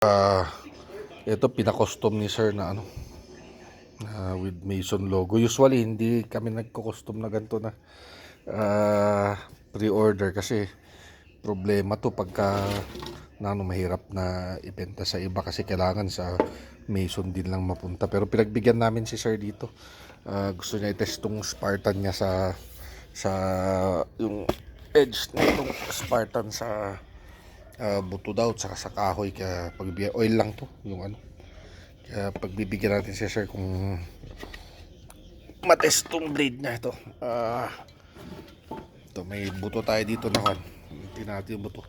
Ito pina-custom ni sir na with Mason logo. Usually hindi kami nagko-custom na ganito na pre-order kasi problema to pagka mahirap na ibenta sa iba kasi kailangan sa Mason din lang mapunta. Pero pinagbigyan namin si sir dito. Gusto niya i-test tong Spartan niya sa yung edge na itong Spartan sa buto daw tsaka sa kahoy, kaya pagbibigyan oil lang to yung kaya pagbibigyan natin siya sir kung matest tong blade na ito. Ito may buto tayo dito na kan, hindi natin yung buto.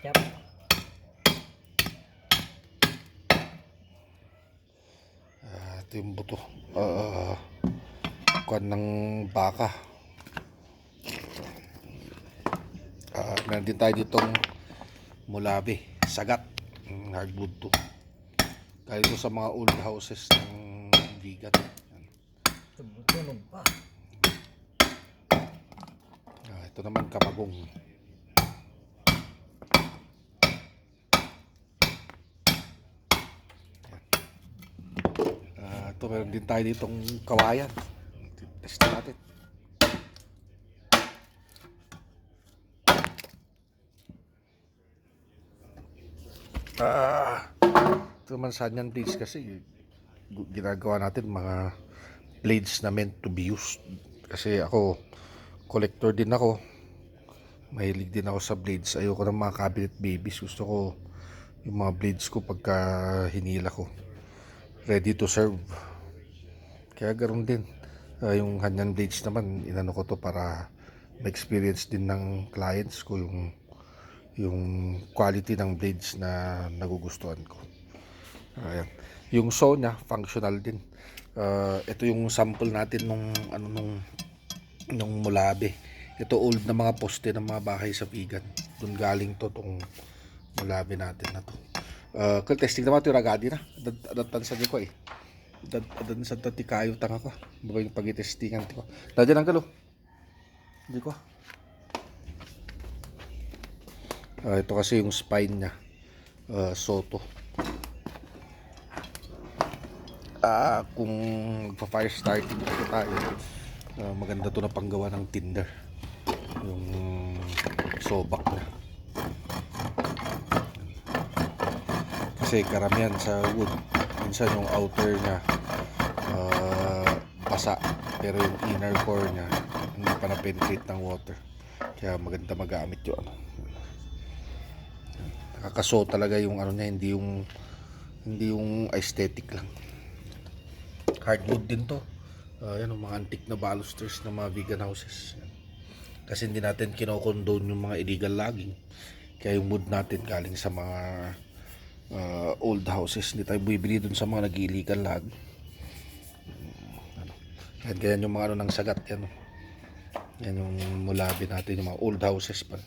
Chap. Ito yung buto kuan ng baka. Meron din tayo ditong mulabi, sagat, hardwood to. Kaya ito sa mga old houses ng vegan. Tunog pa. Ito naman kapagong. Ito meron din tayo ditong kawayan. Test natin. Ito naman Sanyan blades kasi ginagawa natin mga blades na meant to be used. Kasi ako, collector din ako. Mahilig din ako sa blades. Ayoko ng mga cabinet babies. Gusto ko yung mga blades ko pagka hinila ko ready to serve. Kaya ganoon din. Yung Hanyan blades naman, inano ko to para ma-experience din ng clients ko yung quality ng blades na nagugustuhan ko. Ayan. Yung saw niya, functional din. Ito yung sample natin nung mulabi. Ito old na mga poste ng mga bahay sa vegan. Doon galing to tong mulabi natin na to. Kung testing naman ito yung ragadi na. Adatan sa ko eh. Adatan sa tati kayo tanga ko. Bago yung pag-testingan ko. Dadyan ang galo. Hindi ko. Ito kasi yung spine niya. Soto. Kung magpa-fire starting ito tayo, maganda to na panggawa ng tinder. Yung sobak na. Kasi karamihan sa wood, minsan yung outer niya basa, pero yung inner core niya hindi pa na-penetrate ng water. Kaya maganda magamit yun. Nakakaso talaga yung niya, hindi yung aesthetic lang. Hardwood din to. Yan ang mga antique na balusters ng mga vegan houses. Kasi hindi natin kinokondone yung mga illegal logging. Kaya yung wood natin galing sa mga old houses. Hindi tayo bibili dun sa mga nag-illegal log. Yan, ganyan yung mga ng sagat. Yan yung mulabi natin, yung mga old houses pa.